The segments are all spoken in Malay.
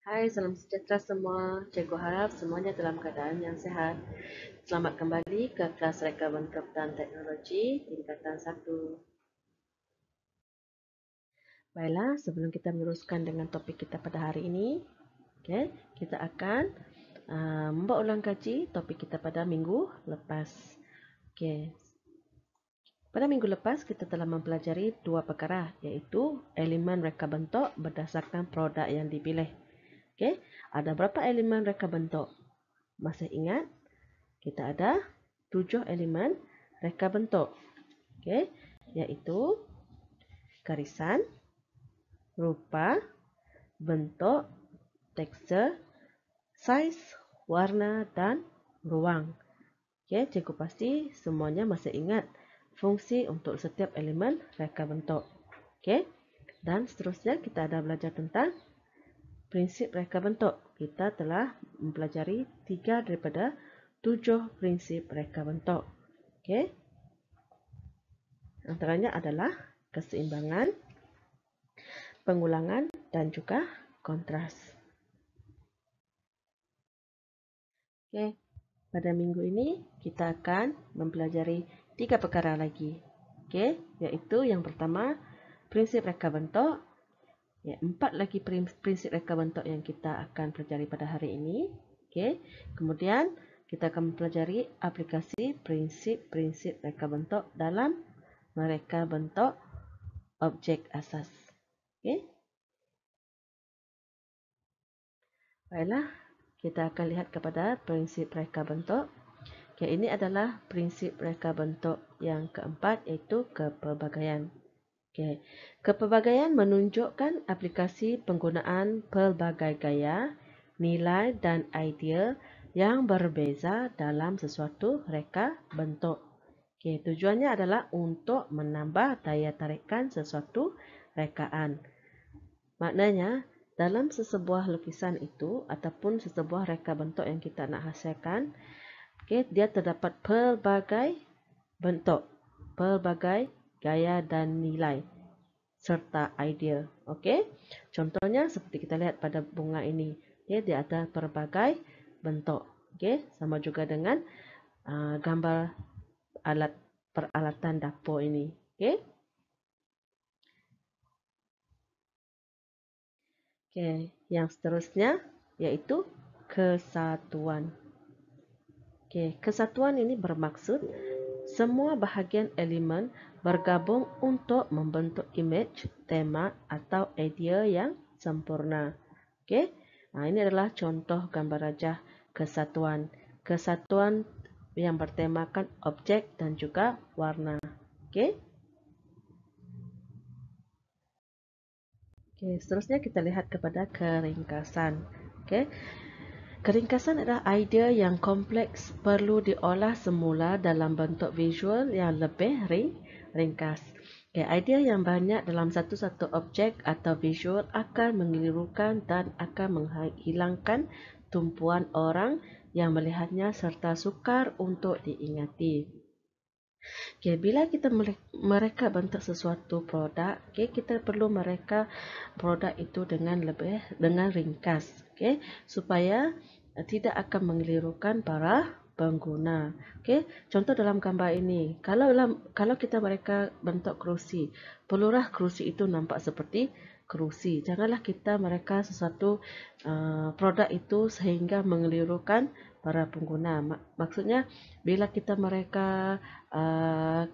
Hai, salam sejahtera semua. Cikgu harap semuanya dalam keadaan yang sehat. Selamat kembali ke kelas Reka Bentuk dan Teknologi tingkatan 1. Baiklah, sebelum kita meneruskan dengan topik kita pada hari ini, kita akan membuat ulang kaji topik kita pada minggu lepas. Pada minggu lepas, kita telah mempelajari dua perkara, iaitu elemen reka bentuk berdasarkan produk yang dipilih. Ada berapa elemen reka bentuk? Masih ingat? Kita ada 7 elemen reka bentuk, iaitu garisan, rupa, bentuk, tekstur, saiz, warna, dan ruang. Cikgu pasti semuanya masih ingat fungsi untuk setiap elemen reka bentuk. Dan seterusnya kita ada belajar tentang prinsip reka bentuk. Kita telah mempelajari 3 daripada 7 prinsip reka bentuk. Antaranya adalah keseimbangan, pengulangan, dan juga kontras. Pada minggu ini kita akan mempelajari 3 perkara lagi. Yaitu yang pertama, prinsip reka bentuk. 4 lagi prinsip reka bentuk yang kita akan pelajari pada hari ini. Kemudian kita akan mempelajari aplikasi prinsip-prinsip reka bentuk dalam mereka bentuk objek asas. Baiklah, kita akan lihat kepada prinsip reka bentuk. Ini adalah prinsip reka bentuk yang keempat, iaitu kepelbagaian. Kepelbagaian menunjukkan aplikasi penggunaan pelbagai gaya, nilai dan idea yang berbeza dalam sesuatu reka bentuk. Tujuannya adalah untuk menambah daya tarikan sesuatu rekaan. Maknanya, dalam sesebuah lukisan itu ataupun sesebuah reka bentuk yang kita nak hasilkan, dia terdapat pelbagai bentuk, pelbagai gaya dan nilai serta idea. Contohnya seperti kita lihat pada bunga ini, dia ada pelbagai bentuk. Sama juga dengan gambar alat peralatan dapur ini. Yang seterusnya yaitu kesatuan. Kesatuan ini bermaksud semua bahagian elemen bergabung untuk membentuk imej, tema atau idea yang sempurna. Ini adalah contoh gambar rajah kesatuan. Kesatuan yang bertemakan objek dan juga warna. Seterusnya kita lihat kepada keringkasan. Keringkasan adalah idea yang kompleks perlu diolah semula dalam bentuk visual yang lebih ringkas. Idea yang banyak dalam satu-satu objek atau visual akan mengelirukan dan akan menghilangkan tumpuan orang yang melihatnya serta sukar untuk diingati. Bila kita mereka bentuk sesuatu produk, kita perlu mereka produk itu dengan ringkas, supaya tidak akan mengelirukan para pengguna. Contoh dalam gambar ini, kalau kita mereka bentuk kerusi, perlulah kerusi itu nampak seperti kerusi. Janganlah kita mereka sesuatu produk itu sehingga mengelirukan para pengguna. Maksudnya bila kita mereka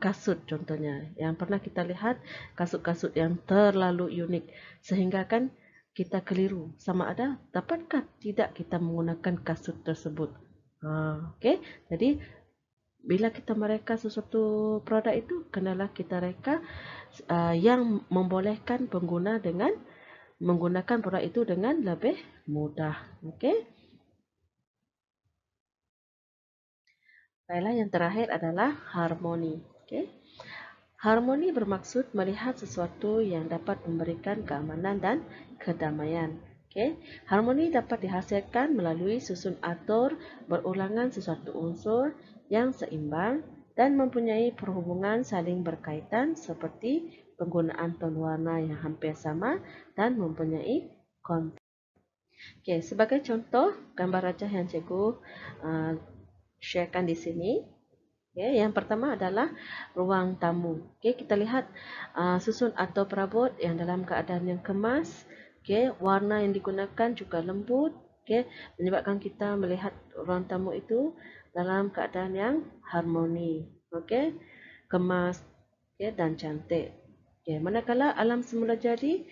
kasut contohnya, yang pernah kita lihat kasut-kasut yang terlalu unik sehingga kan kita keliru sama ada dapatkah tidak kita menggunakan kasut tersebut. Jadi bila kita mereka sesuatu produk itu, kenalah kita reka yang membolehkan pengguna dengan menggunakan produk itu dengan lebih mudah. Baiklah, yang terakhir adalah harmoni. Harmoni bermaksud melihat sesuatu yang dapat memberikan keamanan dan kedamaian. Harmoni dapat dihasilkan melalui susun atur berulangan sesuatu unsur yang seimbang dan mempunyai perhubungan saling berkaitan seperti penggunaan tone warna yang hampir sama dan mempunyai konteks. Okey, sebagai contoh gambar rajah yang cikgu sharekan di sini. Okay, yang pertama adalah ruang tamu. Okay, kita lihat susun atau perabot yang dalam keadaan yang kemas. Okay, warna yang digunakan juga lembut. Okay, menyebabkan kita melihat ruang tamu itu dalam keadaan yang harmoni. Okay, kemas, okay, dan cantik. Okay, manakala alam semula jadi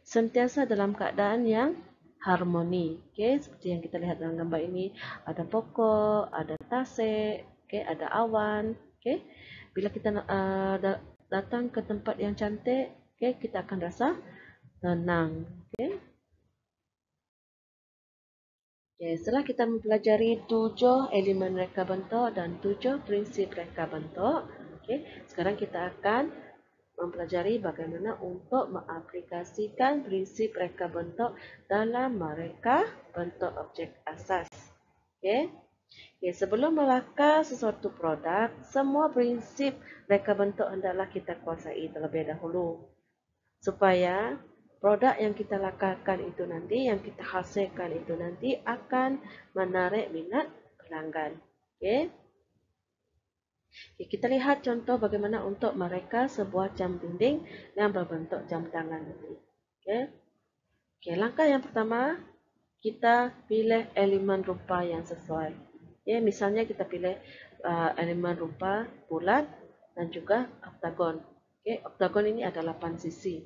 sentiasa dalam keadaan yang harmoni. Okay, seperti yang kita lihat dalam gambar ini, ada pokok, ada tasik, okay, ada awan. Okay, bila kita datang ke tempat yang cantik, okay, kita akan rasa tenang. Okay. Okay, setelah kita mempelajari 7 elemen reka bentuk dan 7 prinsip reka bentuk, okay, sekarang kita akan mempelajari bagaimana untuk mengaplikasikan prinsip reka bentuk dalam mereka bentuk objek asas. Okay. Okay, sebelum melakar sesuatu produk, semua prinsip reka bentuk hendaklah kita kuasai terlebih dahulu. Supaya produk yang kita lakarkan itu nanti, yang kita hasilkan itu nanti akan menarik minat pelanggan. Okay. Okay, kita lihat contoh bagaimana untuk mereka sebuah jam dinding yang berbentuk jam tangan nanti. Okay. Okay, langkah yang pertama, kita pilih elemen rupa yang sesuai. Ya, misalnya kita pilih elemen rupa bulat dan juga oktagon. Okay, oktagon ini ada 8 sisi.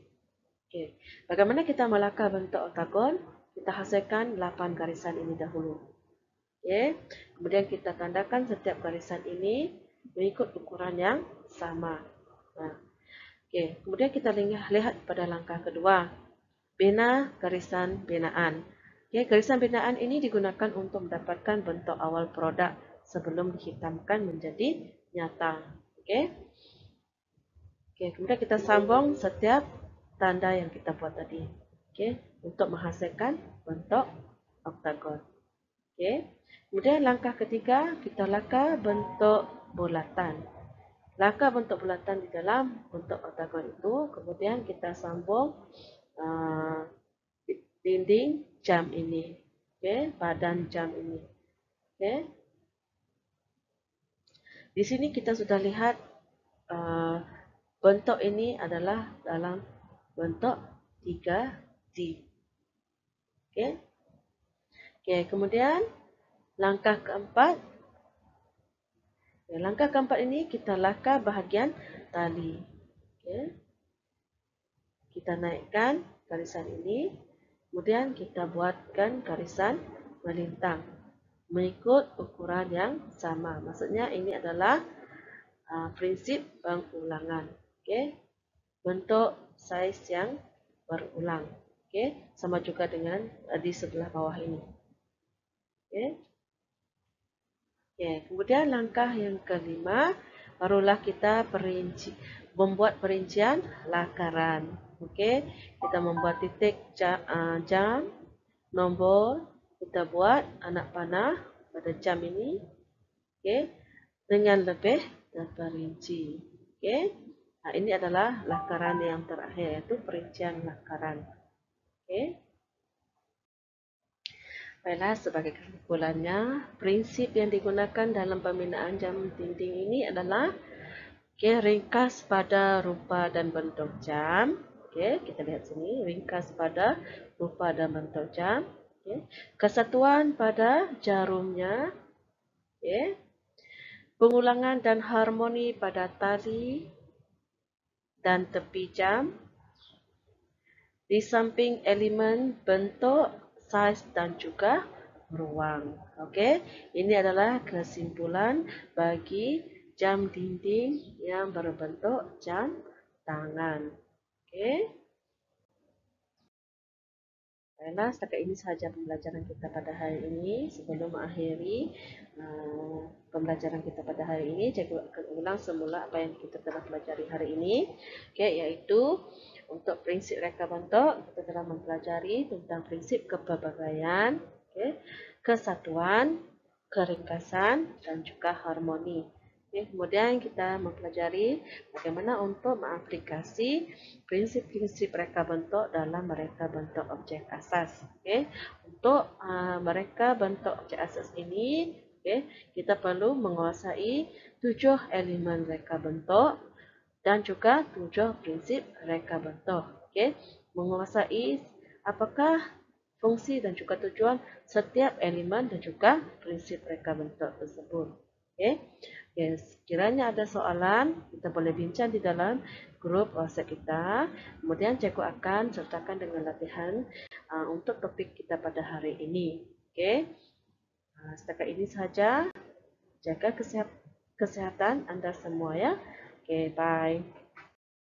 Okay. Bagaimana kita melakar bentuk oktagon? Kita hasilkan 8 garisan ini dahulu. Okay. Kemudian kita tandakan setiap garisan ini mengikut ukuran yang sama. Nah, okay. Kemudian kita lihat pada langkah kedua. Bina garisan binaan. Okay, garisan binaan ini digunakan untuk mendapatkan bentuk awal produk sebelum dihitamkan menjadi nyata. Okay. Okay, kemudian kita sambung setiap tanda yang kita buat tadi. Okay, untuk menghasilkan bentuk oktagon. Okay. Kemudian langkah ketiga, kita lakar bentuk bulatan. Lakar bentuk bulatan di dalam bentuk oktagon itu, kemudian kita sambung dinding jam ini. Okay, badan jam ini. Okay. Di sini kita sudah lihat bentuk ini adalah dalam bentuk 3D. Okay. Okay, kemudian langkah keempat. Langkah keempat ini kita lakar bahagian tali. Okay. Kita naikkan garisan ini. Kemudian kita buatkan garisan melintang mengikut ukuran yang sama. Maksudnya ini adalah prinsip pengulangan. Okay. Bentuk saiz yang berulang. Okay. Sama juga dengan di sebelah bawah ini. Okay. Okay. Kemudian langkah yang kelima, barulah kita membuat perincian lakaran. Okey, kita membuat titik jam, nombor, kita buat anak panah pada jam ini. Okey, dengan lebih terperinci. Okey. Nah, ini adalah lakaran yang terakhir, iaitu perincian lakaran. Okey. Baiklah, sebagai kesimpulannya, prinsip yang digunakan dalam pembinaan jam dinding ini adalah ringkas pada rupa dan bentuk jam. Kita lihat sini, ringkas pada rupa dan bentuk jam. Kesatuan pada jarumnya. Pengulangan dan harmoni pada tali dan tepi jam. Di samping elemen bentuk, saiz dan juga ruang. Ini adalah kesimpulan bagi jam dinding yang berbentuk jam tangan. Baiklah, setakat ini sahaja pembelajaran kita pada hari ini. Sebelum mengakhiri pembelajaran kita pada hari ini, cikgu akan ulang semula apa yang kita telah pelajari hari ini, iaitu untuk prinsip reka bentuk, kita telah mempelajari tentang prinsip kepelbagaian, kesatuan, keringkasan, dan juga harmoni. Kemudian kita mempelajari bagaimana untuk mengaplikasi prinsip-prinsip reka bentuk dalam mereka bentuk objek asas. untuk mereka bentuk objek asas ini, kita perlu menguasai 7 elemen reka bentuk dan juga 7 prinsip reka bentuk. Menguasai apakah fungsi dan juga tujuan setiap elemen dan juga prinsip reka bentuk tersebut. Sekiranya ada soalan, kita boleh bincang di dalam grup WhatsApp kita. Kemudian cikgu akan sertakan dengan latihan untuk topik kita pada hari ini. Setakat ini sahaja. Jaga kesehatan anda semua ya. Bye.